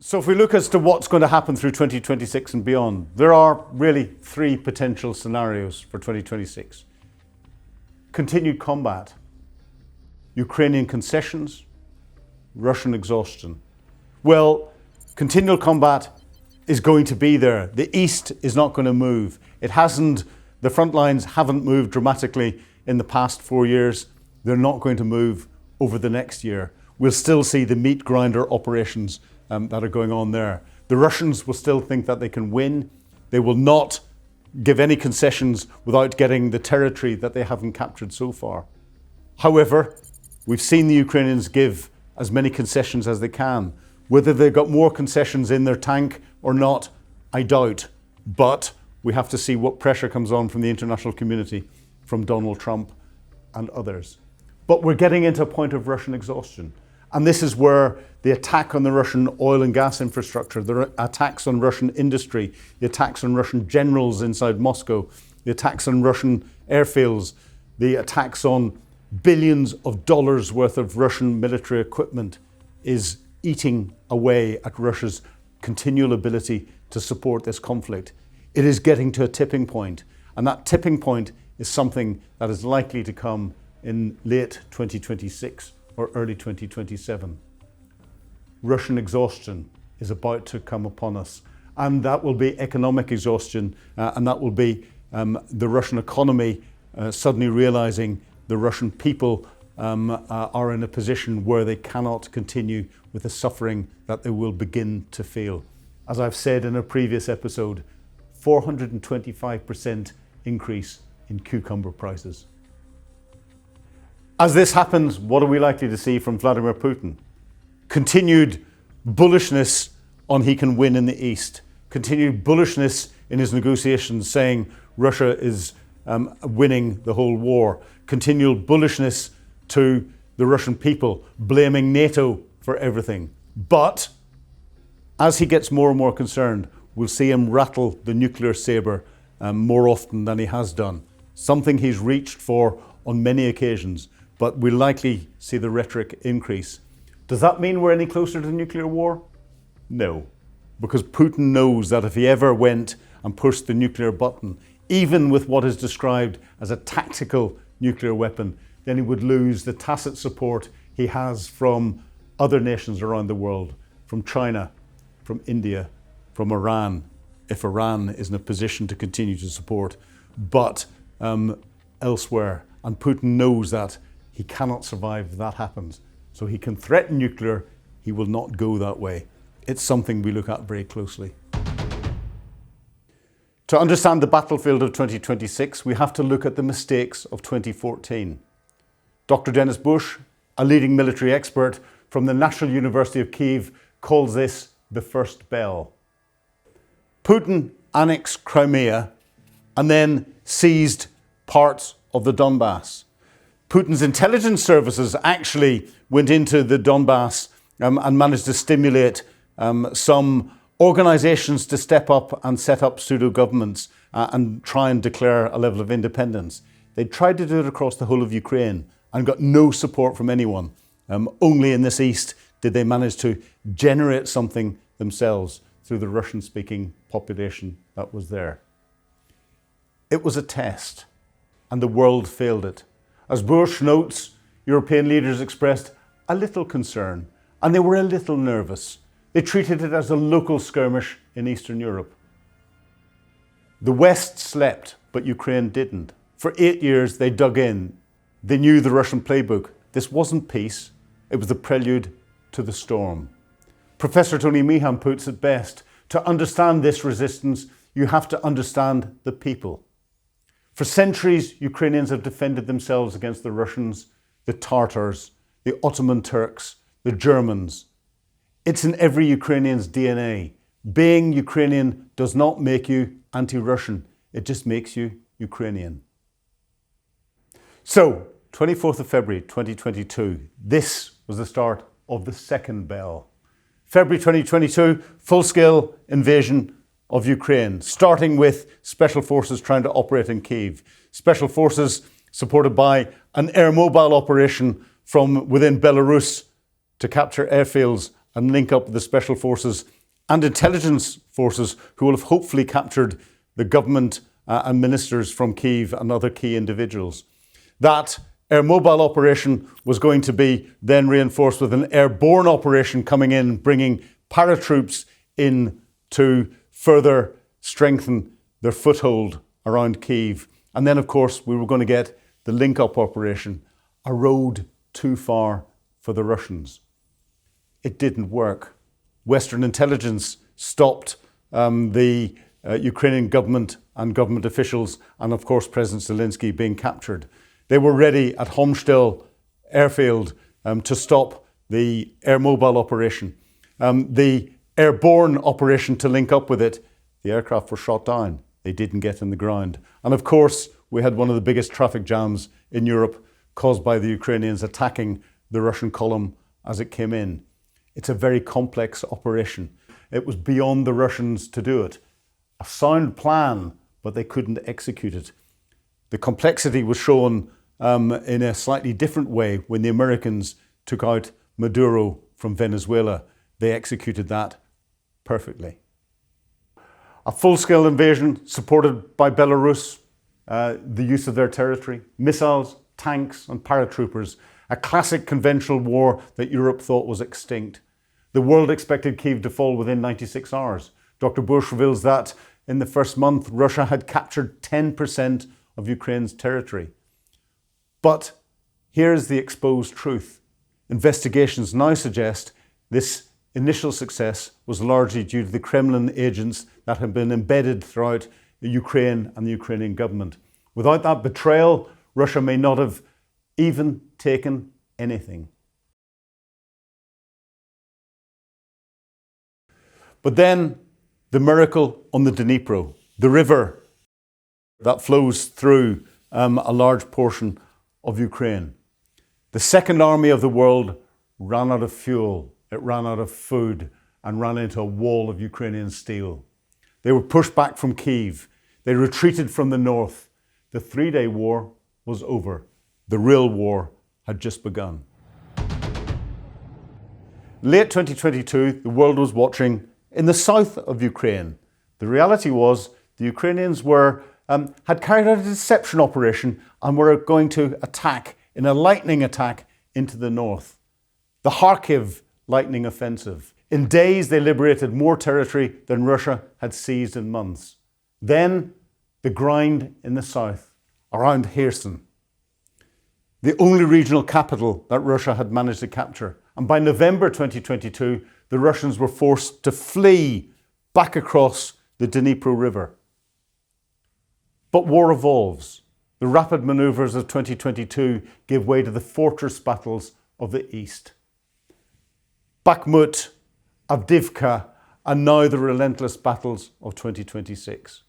So if we look as to what's going to happen through 2026 and beyond, there are really three potential scenarios for 2026. Continued combat, Ukrainian concessions, Russian exhaustion. Well, continual combat is going to be there. The east is not going to move. The front lines haven't moved dramatically in the past 4 years. They're not going to move over the next year. We'll still see the meat grinder operations that are going on there. The Russians will still think that they can win. They will not give any concessions without getting the territory that they haven't captured so far. However, we've seen the Ukrainians give as many concessions as they can. Whether they've got more concessions in their tank or not, I doubt. But we have to see what pressure comes on from the international community, from Donald Trump and others. But we're getting into a point of Russian exhaustion. And this is where the attack on the Russian oil and gas infrastructure, the attacks on Russian industry, the attacks on Russian generals inside Moscow, the attacks on Russian airfields, the attacks on billions of dollars worth of Russian military equipment is eating away at Russia's continual ability to support this conflict. It is getting to a tipping point, and that tipping point is something that is likely to come in late 2026 or early 2027. Russian exhaustion is about to come upon us, and that will be economic exhaustion, and that will be the Russian economy suddenly realizing the Russian people are in a position where they cannot continue with the suffering that they will begin to feel. As I've said in a previous episode, 425% increase in cucumber prices. As this happens, what are we likely to see from Vladimir Putin? Continued bullishness on he can win in the east. Continued bullishness in his negotiations, saying Russia is winning the whole war. Continual bullishness to the Russian people, blaming NATO for everything. But as he gets more and more concerned, we'll see him rattle the nuclear saber more often than he has done. Something he's reached for on many occasions, but we'll likely see the rhetoric increase. Does that mean we're any closer to nuclear war? No, because Putin knows that if he ever went and pushed the nuclear button, even with what is described as a tactical nuclear weapon, then he would lose the tacit support he has from other nations around the world, from China, from India, from Iran, if Iran is in a position to continue to support, but elsewhere. And Putin knows that he cannot survive if that happens. So he can threaten nuclear, he will not go that way. It's something we look at very closely. To understand the battlefield of 2026, we have to look at the mistakes of 2014. Dr. Dennis Bush, a leading military expert from the National University of Kyiv, calls this the first bell. Putin annexed Crimea and then seized parts of the Donbass. Putin's intelligence services actually went into the Donbass and managed to stimulate some organizations to step up and set up pseudo-governments and try and declare a level of independence. They tried to do it across the whole of Ukraine and got no support from anyone. Only in this east did they manage to generate something themselves through the Russian-speaking population that was there. It was a test, and the world failed it. As Bush notes, European leaders expressed a little concern, and they were a little nervous. They treated it as a local skirmish in Eastern Europe. The West slept, but Ukraine didn't. For 8 years, they dug in. They knew the Russian playbook. This wasn't peace. It was the prelude to the storm. Professor Tony Meehan puts it best. To understand this resistance, you have to understand the people. For centuries, Ukrainians have defended themselves against the Russians, the Tatars, the Ottoman Turks, the Germans. It's in every Ukrainian's DNA. Being Ukrainian does not make you anti-Russian. It just makes you Ukrainian. So, 24th of February 2022, this was the start of the second bell. February 2022, full-scale invasion of Ukraine, starting with special forces trying to operate in Kyiv. Special forces supported by an air mobile operation from within Belarus to capture airfields and link up with the special forces and intelligence forces who will have hopefully captured the government and ministers from Kyiv and other key individuals. That air mobile operation was going to be then reinforced with an airborne operation coming in, bringing paratroops in to further strengthen their foothold around Kyiv. And then, of course, we were going to get the link-up operation, a road too far for the Russians. It didn't work. Western intelligence stopped the Ukrainian government and government officials and, of course, President Zelensky being captured. They were ready at Homstel airfield to stop the air mobile operation. The airborne operation to link up with it, the aircraft were shot down. They didn't get in the ground. And of course, we had one of the biggest traffic jams in Europe caused by the Ukrainians attacking the Russian column as it came in. It's a very complex operation. It was beyond the Russians to do it. A sound plan, but they couldn't execute it. The complexity was shown in a slightly different way when the Americans took out Maduro from Venezuela. They executed that perfectly. A full-scale invasion supported by Belarus, the use of their territory, missiles, tanks and paratroopers, a classic conventional war that Europe thought was extinct. The world expected Kyiv to fall within 96 hours. Dr. Bush reveals that in the first month, Russia had captured 10% of Ukraine's territory. But here's the exposed truth. Investigations now suggest this initial success was largely due to the Kremlin agents that had been embedded throughout Ukraine and the Ukrainian government. Without that betrayal, Russia may not have even taken anything. But then the miracle on the Dnipro, the river that flows through a large portion of Ukraine. The second army of the world ran out of fuel, it ran out of food and ran into a wall of Ukrainian steel. They were pushed back from Kyiv. They retreated from the north. The 3-day war was over. The real war had just begun. Late 2022, the world was watching in the south of Ukraine. The reality was the Ukrainians had carried out a deception operation and were going to attack in a lightning attack into the north. The Kharkiv lightning offensive. In days, they liberated more territory than Russia had seized in months. Then the grind in the south, around Kherson, the only regional capital that Russia had managed to capture. And by November 2022, the Russians were forced to flee back across the Dnipro River. But war evolves. The rapid manoeuvres of 2022 gave way to the fortress battles of the east. Bakhmut, Avdiivka, and now the relentless battles of 2026.